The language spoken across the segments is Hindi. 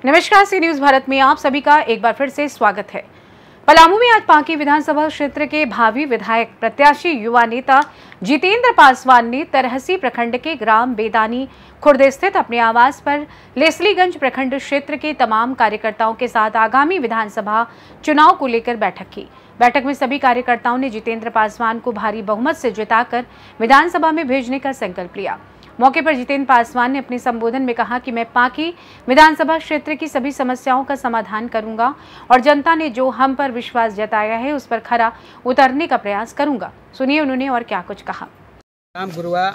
नमस्कार, सी न्यूज भारत में आप सभी का एक बार फिर से स्वागत है। पलामू में आज पांकी विधानसभा क्षेत्र के भावी विधायक प्रत्याशी युवा नेता जितेंद्र पासवान ने तरहसी प्रखंड के ग्राम बेदानी खुर्द स्थित अपने आवास पर लेस्लीगंज प्रखंड क्षेत्र के तमाम कार्यकर्ताओं के साथ आगामी विधानसभा चुनाव को लेकर बैठक की। बैठक में सभी कार्यकर्ताओं ने जितेंद्र पासवान को भारी बहुमत से जिताकर विधानसभा में भेजने का संकल्प लिया। मौके पर जितेंद्र पासवान ने अपने संबोधन में कहा कि मैं पांकी विधानसभा क्षेत्र की सभी समस्याओं का समाधान करूंगा और जनता ने जो हम पर विश्वास जताया है उस पर खरा उतरने का प्रयास करूंगा। सुनिए उन्होंने और क्या कुछ कहा। नाम गुरुआ,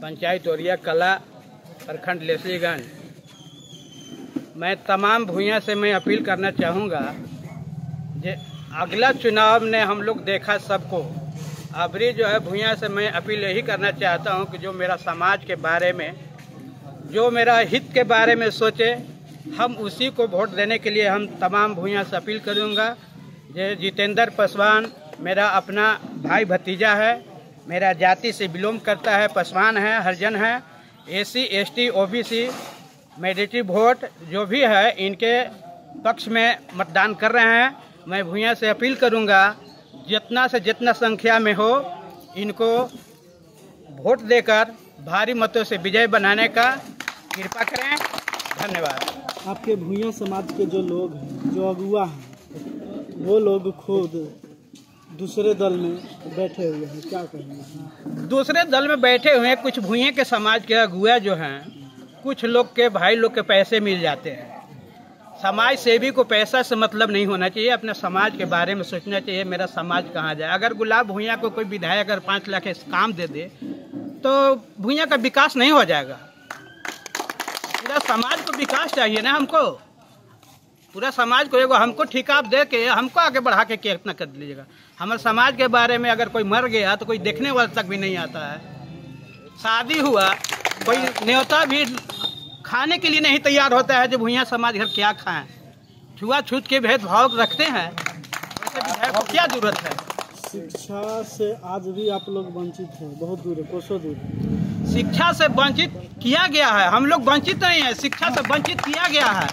पंचायत ओरिया कला, प्रखंड लेस्लीगंज। मैं तमाम भूइयां से मैं अपील करना चाहूँगा जे अगला चुनाव ने हम लोग देखा सबको, अबरी जो है भूइयां से मैं अपील यही करना चाहता हूं कि जो मेरा समाज के बारे में, जो मेरा हित के बारे में सोचे, हम उसी को वोट देने के लिए हम तमाम भूइयां से अपील करूंगा। ये जितेंद्र पासवान मेरा अपना भाई भतीजा है, मेरा जाति से बिलोंग करता है, पासवान है, हरिजन है, SC ST OBC majority vote जो भी है इनके पक्ष में मतदान कर रहे हैं। मैं भूइयां से अपील करूंगा जितना से जितना संख्या में हो इनको वोट देकर भारी मतों से विजय बनाने का कृपा करें। धन्यवाद। आपके भूइयां समाज के जो लोग हैं, जो अगुआ हैं, वो लोग खुद दूसरे दल में बैठे हुए हैं, क्या कहेंगे? दूसरे दल में बैठे हुए हैं कुछ भूइयां के समाज के अगुआ जो हैं, कुछ लोग के भाई लोग के पैसे मिल जाते हैं। समाज सेवी को पैसा से मतलब नहीं होना चाहिए, अपने समाज के बारे में सोचना चाहिए मेरा समाज कहाँ जाए। अगर गुलाब भूइयां को कोई विधायक अगर 5 लाख काम दे दे तो भूइयां का विकास नहीं हो जाएगा। पूरा समाज को विकास चाहिए ना, हमको पूरा समाज को एगो हमको ठिका दे के हमको आगे बढ़ा के कितना कर लीजिएगा। हमारे समाज के बारे में अगर कोई मर गया तो कोई देखने वाले तक भी नहीं आता है। शादी हुआ कोई न्योता भी खाने के लिए नहीं तैयार होता है। जो भूइयां समाज घर क्या खाएं, छुआछूत के भेदभाव रखते हैं, वैसे विधायक को क्या जरूरत है। शिक्षा से आज भी आप लोग वंचित हैं, बहुत दूर है, कोसों दूर है। शिक्षा से वंचित किया गया है, हम लोग वंचित नहीं है, शिक्षा से वंचित किया गया है।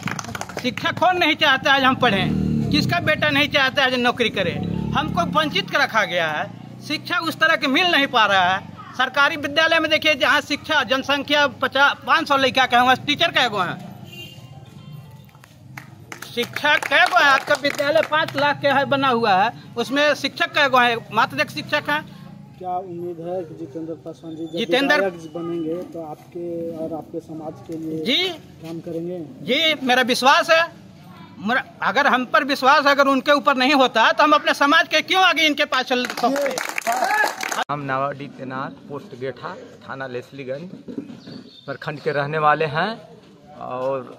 शिक्षा कौन नहीं चाहता है हम पढ़ें, किसका बेटा नहीं चाहता है जो नौकरी करे। हमको वंचित कर रखा गया है, शिक्षा उस तरह के मिल नहीं पा रहा है। सरकारी विद्यालय में देखिए जहाँ शिक्षा जनसंख्या 500 लड़का का है, टीचर कै गो है, शिक्षक कै गो है। आपका विद्यालय 5 लाख के है बना हुआ है, उसमें शिक्षक कै गो है, मात्र एक शिक्षक है। क्या उम्मीद है कि जितेंद्र पासवान जी जितेंद्र बनेंगे तो आपके और आपके समाज के लिए जी काम करेंगे? जी मेरा विश्वास है। अगर हम पर विश्वास अगर उनके ऊपर नहीं होता तो हम अपने समाज के क्यों आगे इनके पास चल सकते। हम नवाडी तेनार पोस्ट गेठा थाना लेस्लीगंज प्रखंड के रहने वाले हैं और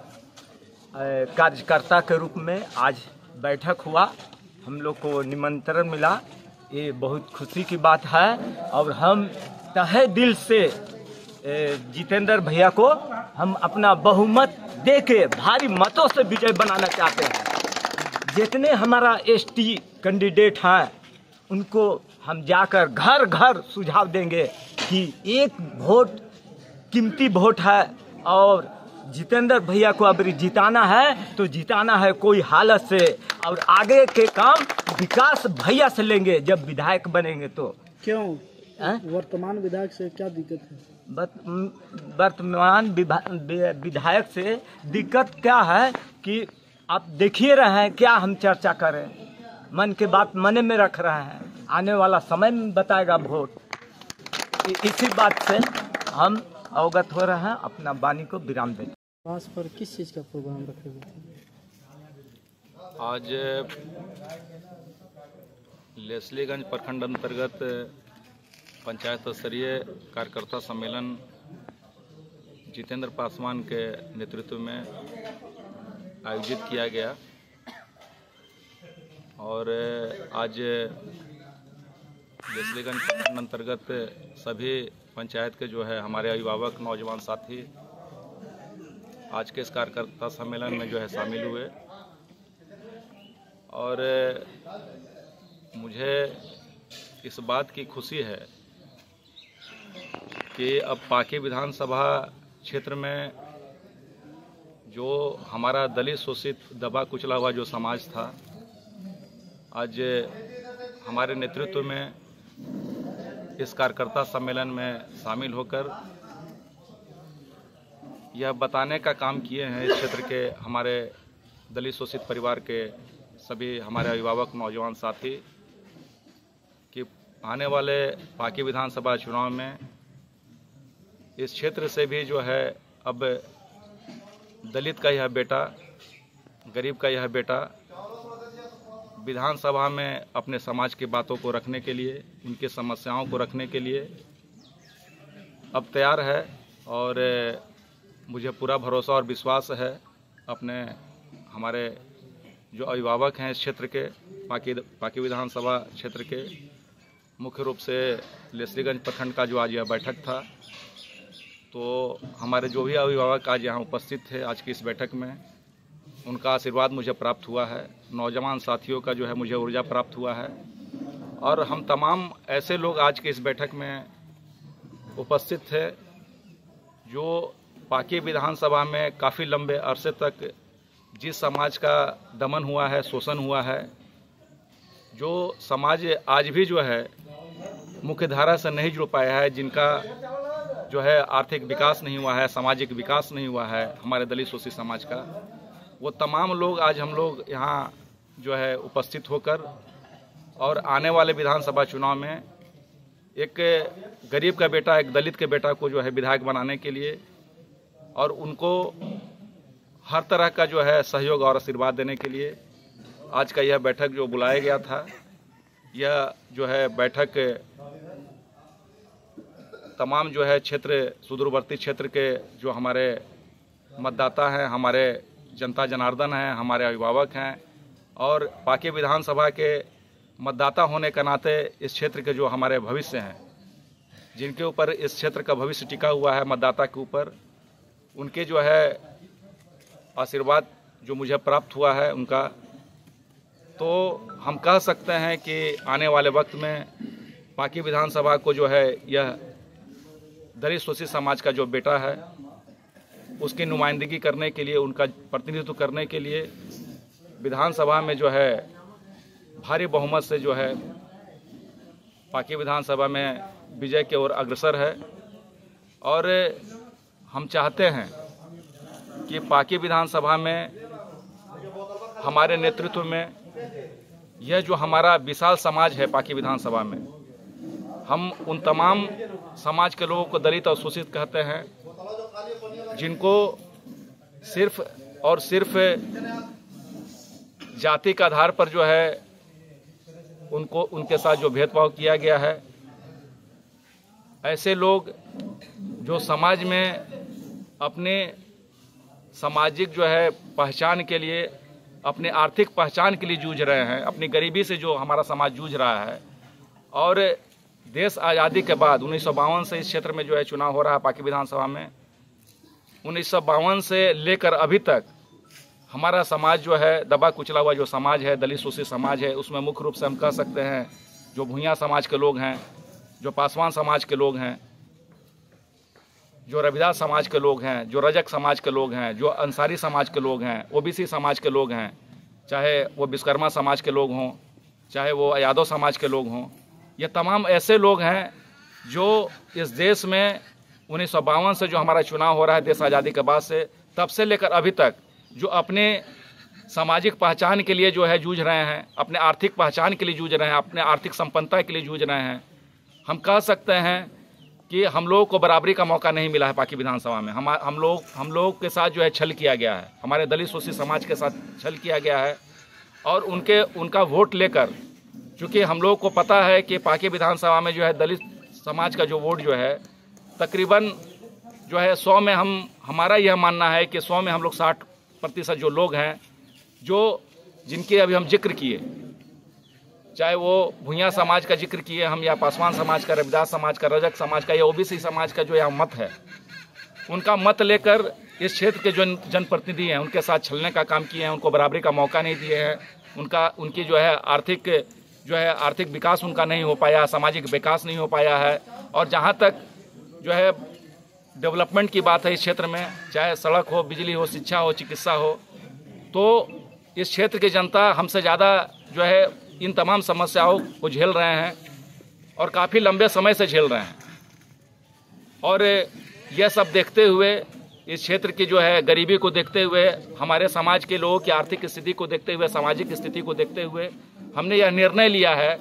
कार्यकर्ता के रूप में आज बैठक हुआ। हम लोग को निमंत्रण मिला, ये बहुत खुशी की बात है और हम तहे दिल से जितेंद्र भैया को हम अपना बहुमत दे के भारी मतों से विजय बनाना चाहते हैं। जितने हमारा ST कैंडिडेट हैं उनको हम जाकर घर घर सुझाव देंगे कि एक वोट कीमती वोट है और जितेंद्र भैया को अब जिताना है तो जिताना है कोई हालत से, और आगे के काम विकास भैया से लेंगे जब विधायक बनेंगे तो। क्यों वर्तमान विधायक से क्या दिक्कत है? वर्तमान विधायक से दिक्कत क्या है कि आप देखिए रहे हैं, क्या हम चर्चा करें, मन के बात मने में रख रहे हैं, आने वाला समय में बताएगा वोट। इसी बात से हम अवगत हो रहे हैं, अपना वाणी को विराम दें। आवास पर किस चीज़ का प्रोग्राम रखे हुए थे? आज लेस्लीगंज प्रखंड अंतर्गत पंचायत स्तरीय कार्यकर्ता सम्मेलन जितेंद्र पासवान के नेतृत्व में आयोजित किया गया और आज लेस्लीगंज प्रखंड अंतर्गत सभी पंचायत के जो है हमारे अभिभावक नौजवान साथी आज के इस कार्यकर्ता सम्मेलन में जो है शामिल हुए और मुझे इस बात की खुशी है कि अब पांकी विधानसभा क्षेत्र में जो हमारा दलित शोषित दबा कुचला हुआ जो समाज था, आज हमारे नेतृत्व में इस कार्यकर्ता सम्मेलन में शामिल होकर यह बताने का काम किए हैं इस क्षेत्र के हमारे दलित शोषित परिवार के सभी हमारे अभिभावक नौजवान साथी कि आने वाले पाकी विधानसभा चुनाव में इस क्षेत्र से भी जो है अब दलित का यह बेटा, गरीब का यह बेटा विधानसभा में अपने समाज की बातों को रखने के लिए, उनकी समस्याओं को रखने के लिए अब तैयार है। और मुझे पूरा भरोसा और विश्वास है अपने हमारे जो अभिभावक हैं इस क्षेत्र के पाकी विधानसभा क्षेत्र के, मुख्य रूप से लेस्लीगंज प्रखंड का जो आज यह बैठक था, तो हमारे जो भी अभिभावक आज यहाँ उपस्थित थे आज की इस बैठक में, उनका आशीर्वाद मुझे प्राप्त हुआ है। नौजवान साथियों का जो है मुझे ऊर्जा प्राप्त हुआ है। और हम तमाम ऐसे लोग आज के इस बैठक में उपस्थित थे जो पाकी विधानसभा में काफ़ी लंबे अरसे तक जिस समाज का दमन हुआ है, शोषण हुआ है, जो समाज आज भी जो है मुख्यधारा से नहीं जुड़ पाया है, जिनका जो है आर्थिक विकास नहीं हुआ है, सामाजिक विकास नहीं हुआ है हमारे दलित शोषित समाज का, वो तमाम लोग आज हम लोग यहाँ जो है उपस्थित होकर और आने वाले विधानसभा चुनाव में एक गरीब का बेटा, एक दलित के बेटा को जो है विधायक बनाने के लिए और उनको हर तरह का जो है सहयोग और आशीर्वाद देने के लिए आज का यह बैठक जो बुलाया गया था, यह जो है बैठक तमाम जो है क्षेत्र, सुदूरवर्ती क्षेत्र के जो हमारे मतदाता हैं, हमारे जनता जनार्दन हैं, हमारे अभिभावक हैं और पाकी विधानसभा के मतदाता होने के नाते इस क्षेत्र के जो हमारे भविष्य हैं, जिनके ऊपर इस क्षेत्र का भविष्य टिका हुआ है मतदाता के ऊपर, उनके जो है आशीर्वाद जो मुझे प्राप्त हुआ है उनका, तो हम कह सकते हैं कि आने वाले वक्त में पाकी विधानसभा को जो है यह दलित शोषित समाज का जो बेटा है उसकी नुमाइंदगी करने के लिए, उनका प्रतिनिधित्व करने के लिए विधानसभा में जो है भारी बहुमत से जो है पाकी विधानसभा में विजय की ओर अग्रसर है। और हम चाहते हैं कि पाकी विधानसभा में हमारे नेतृत्व में यह जो हमारा विशाल समाज है पाकी विधानसभा में, हम उन तमाम समाज के लोगों को दलित और शोषित कहते हैं जिनको सिर्फ और सिर्फ जाति के आधार पर जो है उनको उनके साथ जो भेदभाव किया गया है। ऐसे लोग जो समाज में अपने सामाजिक जो है पहचान के लिए, अपने आर्थिक पहचान के लिए जूझ रहे हैं, अपनी गरीबी से जो हमारा समाज जूझ रहा है। और देश आज़ादी के बाद 1952 से इस क्षेत्र में जो है चुनाव हो रहा है पाकी विधानसभा में, 1952 से लेकर अभी तक हमारा समाज जो है दबा कुचला हुआ जो समाज है, दलित शोषित समाज है, उसमें मुख्य रूप से हम कह सकते हैं जो भूंइया समाज के लोग हैं, जो पासवान समाज के लोग हैं, जो रविदास समाज के लोग हैं, जो रजक समाज के लोग हैं, जो अंसारी समाज के लोग हैं, ओबीसी समाज के लोग हैं, चाहे वो विश्वकर्मा समाज के लोग हों, चाहे वो यादव समाज के लोग हों, ये तमाम ऐसे लोग हैं जो इस देश में 1952 से जो हमारा चुनाव हो रहा है देश आज़ादी के बाद से, तब से लेकर अभी तक जो अपने सामाजिक पहचान के लिए जो है जूझ रहे हैं, अपने आर्थिक पहचान के लिए जूझ रहे हैं, अपने आर्थिक संपन्नता के लिए जूझ रहे हैं। हम कह सकते हैं कि हम लोगों को बराबरी का मौका नहीं मिला है पाकी विधानसभा में। हम लोग के साथ जो है छल किया गया है, हमारे दलित शोषित समाज के साथ छल किया गया है। और उनका वोट लेकर, चूँकि हम लोग को पता है कि पाकी विधानसभा में जो है दलित समाज का जो वोट जो है तकरीबन जो है 100 में हमारा यह मानना है कि 100 में हम लोग 60% जो लोग हैं जो जिनके अभी हम जिक्र किए, चाहे वो भूंइया समाज का जिक्र किए हम, या पासवान समाज का, रविदास समाज का, रजक समाज का, या ओबीसी समाज का जो यहाँ मत है, उनका मत लेकर इस क्षेत्र के जो जनप्रतिनिधि हैं उनके साथ छलने का काम किए हैं, उनको बराबरी का मौका नहीं दिए हैं, उनकी जो है आर्थिक विकास उनका नहीं हो पाया, सामाजिक विकास नहीं हो पाया है। और जहाँ तक जो है डेवलपमेंट की बात है इस क्षेत्र में, चाहे सड़क हो, बिजली हो, शिक्षा हो, चिकित्सा हो, तो इस क्षेत्र की जनता हमसे ज़्यादा जो है इन तमाम समस्याओं को झेल रहे हैं और काफ़ी लंबे समय से झेल रहे हैं। और यह सब देखते हुए, इस क्षेत्र की जो है गरीबी को देखते हुए, हमारे समाज के लोगों की आर्थिक स्थिति को देखते हुए, सामाजिक स्थिति को देखते हुए हमने यह निर्णय लिया है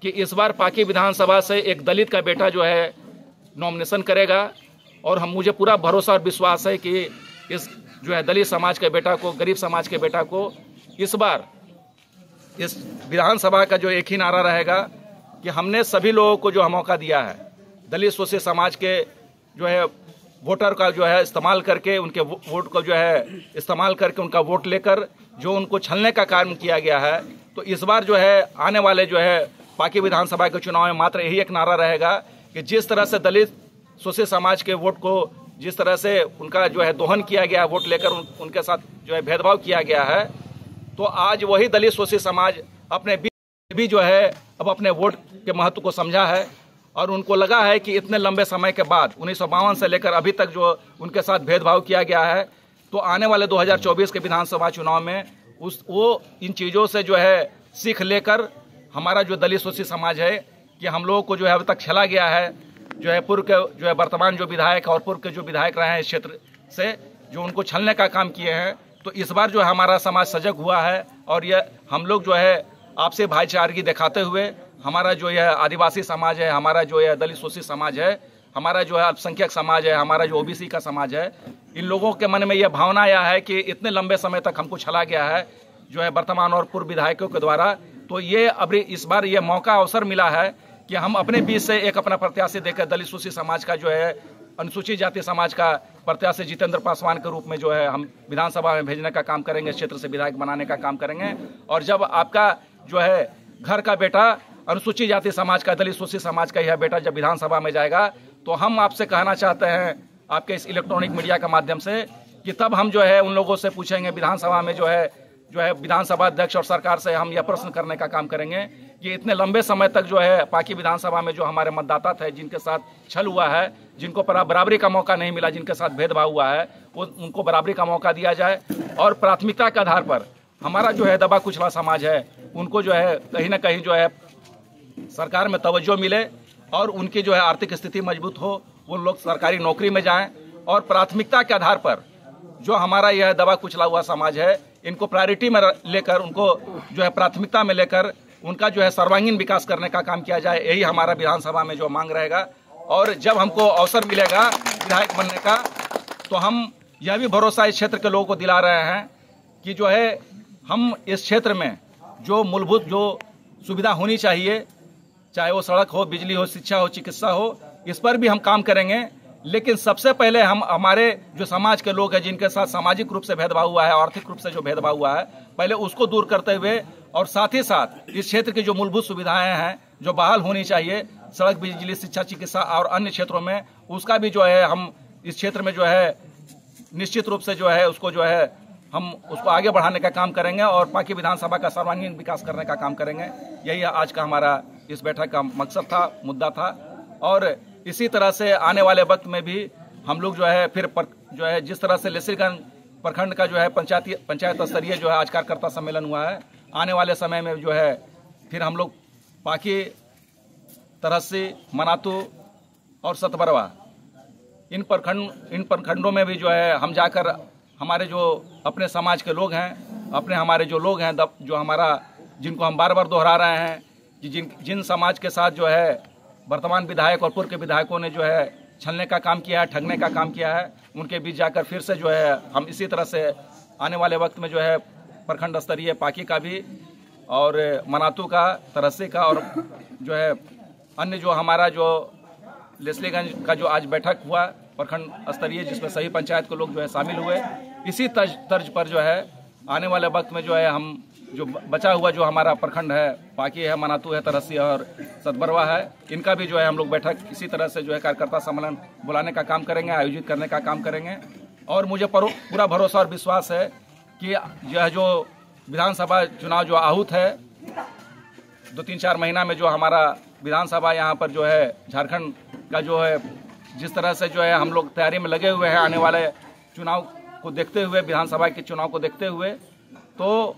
कि इस बार पाकी विधानसभा से एक दलित का बेटा जो है नॉमिनेशन करेगा। और मुझे पूरा भरोसा और विश्वास है कि इस जो है दलित समाज के बेटा को, गरीब समाज के बेटा को इस बार इस विधानसभा का जो एक ही नारा रहेगा कि हमने सभी लोगों को जो मौका दिया है, दलित शोषित समाज के जो है वोटर का जो है इस्तेमाल करके, उनके वोट को जो है इस्तेमाल करके उनका वोट लेकर जो उनको छलने का काम किया गया है, तो इस बार जो है आने वाले जो है पाकी विधानसभा के चुनाव में मात्र यही एक नारा रहेगा कि जिस तरह से दलित शोषित समाज के वोट को, जिस तरह से उनका जो है दोहन किया गया, वोट लेकर उनके साथ जो है भेदभाव किया गया है, तो आज वही दलित शोषित समाज अपने भी जो है अब अपने वोट के महत्व को समझा है और उनको लगा है कि इतने लंबे समय के बाद 1952 से लेकर अभी तक जो उनके साथ भेदभाव किया गया है, तो आने वाले 2024 के विधानसभा चुनाव में वो इन चीज़ों से जो है सीख लेकर हमारा जो दलित शोषित समाज है कि हम लोगों को जो है अभी तक छला गया है, जो है पूर्व के जो है वर्तमान जो विधायक और पूर्व के जो विधायक रहे हैं इस क्षेत्र से, जो उनको छलने का काम किए हैं, तो इस बार जो है हमारा समाज सजग हुआ है और यह हम लोग जो है आपसे भाईचारगी दिखाते हुए, हमारा जो यह आदिवासी समाज है, हमारा जो यह दलित शोषित समाज है, हमारा जो है अल्पसंख्यक समाज है, हमारा जो ओबीसी का समाज है, इन लोगों के मन में यह भावना आया है कि इतने लंबे समय तक हमको छला गया है जो है वर्तमान और पूर्व विधायकों के द्वारा, तो ये अभी इस बार ये मौका अवसर मिला है कि हम अपने बीच से एक अपना प्रत्याशी देकर दलित शोषित समाज का जो है, अनुसूचित जाति समाज का प्रत्याशी जितेंद्र पासवान के रूप में जो है हम विधानसभा में भेजने का काम करेंगे, क्षेत्र से विधायक बनाने का काम करेंगे। और जब आपका जो है घर का बेटा, अनुसूचित जाति समाज का, दलित शोषित समाज का यह बेटा जब विधानसभा में जाएगा, तो हम आपसे कहना चाहते हैं आपके इस इलेक्ट्रॉनिक मीडिया के माध्यम से कि तब हम जो है उन लोगों से पूछेंगे विधानसभा में, जो है विधानसभा अध्यक्ष और सरकार से हम यह प्रश्न करने का काम करेंगे कि इतने लंबे समय तक जो है पाकी विधानसभा में जो हमारे मतदाता थे, जिनके साथ छल हुआ है, जिनको बराबरी का मौका नहीं मिला, जिनके साथ भेदभाव हुआ है, वो उनको बराबरी का मौका दिया जाए और प्राथमिकता के आधार पर हमारा जो है दबा कुचला समाज है, उनको जो है कहीं ना कहीं जो है सरकार में तवज्जो मिले और उनकी जो है आर्थिक स्थिति मजबूत हो, वो लोग सरकारी नौकरी में जाएं और प्राथमिकता के आधार पर जो हमारा यह दबा कुचला हुआ समाज है, इनको प्रायोरिटी में लेकर, उनको जो है प्राथमिकता में लेकर उनका जो है सर्वांगीण विकास करने का काम किया जाए। यही हमारा विधानसभा में जो मांग रहेगा। और जब हमको अवसर मिलेगा विधायक बनने का, तो हम यह भी भरोसा इस क्षेत्र के लोगों को दिला रहे हैं कि जो है हम इस क्षेत्र में जो मूलभूत जो सुविधा होनी चाहिए, चाहे वो सड़क हो, बिजली हो, शिक्षा हो, चिकित्सा हो, इस पर भी हम काम करेंगे। लेकिन सबसे पहले हम हमारे जो समाज के लोग हैं, जिनके साथ सामाजिक रूप से भेदभाव हुआ है, आर्थिक रूप से जो भेदभाव हुआ है, पहले उसको दूर करते हुए और साथ ही साथ इस क्षेत्र की जो मूलभूत सुविधाएं हैं जो बहाल होनी चाहिए, सड़क, बिजली, शिक्षा, चिकित्सा और अन्य क्षेत्रों में, उसका भी जो है हम इस क्षेत्र में जो है निश्चित रूप से जो है उसको जो है हम उसको आगे बढ़ाने का काम करेंगे और पाकी विधानसभा का सर्वांगीण विकास करने का काम करेंगे। यही आज का हमारा इस बैठक का मकसद था, मुद्दा था। और इसी तरह से आने वाले वक्त में भी हम लोग जो है फिर जो है जिस तरह से लेस्लीगंज प्रखंड का जो है पंचायत स्तरीय जो है आज कार्यकर्ता सम्मेलन हुआ है, आने वाले समय में जो है फिर हम लोग पाकी, तरहसी, मनातू और सतबरवा इन प्रखंडों में भी जो है हम जाकर हमारे जो अपने समाज के लोग हैं, हमारे जो लोग हैं, जो हमारा जिनको हम बार बार दोहरा रहे हैं कि जिन समाज के साथ जो है वर्तमान विधायक और पूर्व के विधायकों ने जो है छलने का काम किया है, ठगने का काम किया है, उनके बीच जाकर फिर से जो है हम इसी तरह से आने वाले वक्त में जो है प्रखंड स्तरीय पाकी का भी और मनातू का, तरहसी का और जो है अन्य जो हमारा जो लेस्लीगंज का जो आज बैठक हुआ प्रखंड स्तरीय, जिसमें सभी पंचायत के लोग जो है शामिल हुए, इसी तर्ज पर जो है आने वाले वक्त में जो है हम जो बचा हुआ जो हमारा प्रखंड है, पाकी है, मनातू है, तरहसी और सतबरवा है, इनका भी जो है हम लोग बैठक इसी तरह से जो है कार्यकर्ता सम्मेलन बुलाने का काम करेंगे, आयोजित करने का काम करेंगे। और मुझे पूरा भरोसा और विश्वास है कि यह जो विधानसभा चुनाव जो आहूत है 2-3-4 महीना में, जो हमारा विधानसभा यहाँ पर जो है झारखंड का जो है जिस तरह से जो है हम लोग तैयारी में लगे हुए हैं आने वाले चुनाव को देखते हुए, विधानसभा के चुनाव को देखते हुए, तो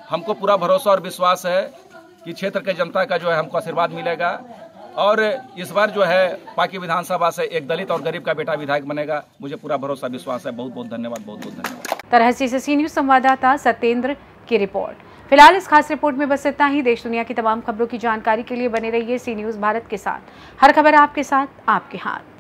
हमको पूरा भरोसा और विश्वास है कि क्षेत्र के जनता का जो है हमको आशीर्वाद मिलेगा और इस बार जो है पाकी विधानसभा से एक दलित और गरीब का बेटा विधायक बनेगा। मुझे पूरा भरोसा विश्वास है। बहुत बहुत धन्यवाद, बहुत बहुत धन्यवाद। तरहसी से सी न्यूज़ संवाददाता सत्येंद्र की रिपोर्ट। फिलहाल इस खास रिपोर्ट में बस इतना ही। देश दुनिया की तमाम खबरों की जानकारी के लिए बने रहिए सी न्यूज़ भारत के साथ। हर खबर आपके साथ, आपके हाथ।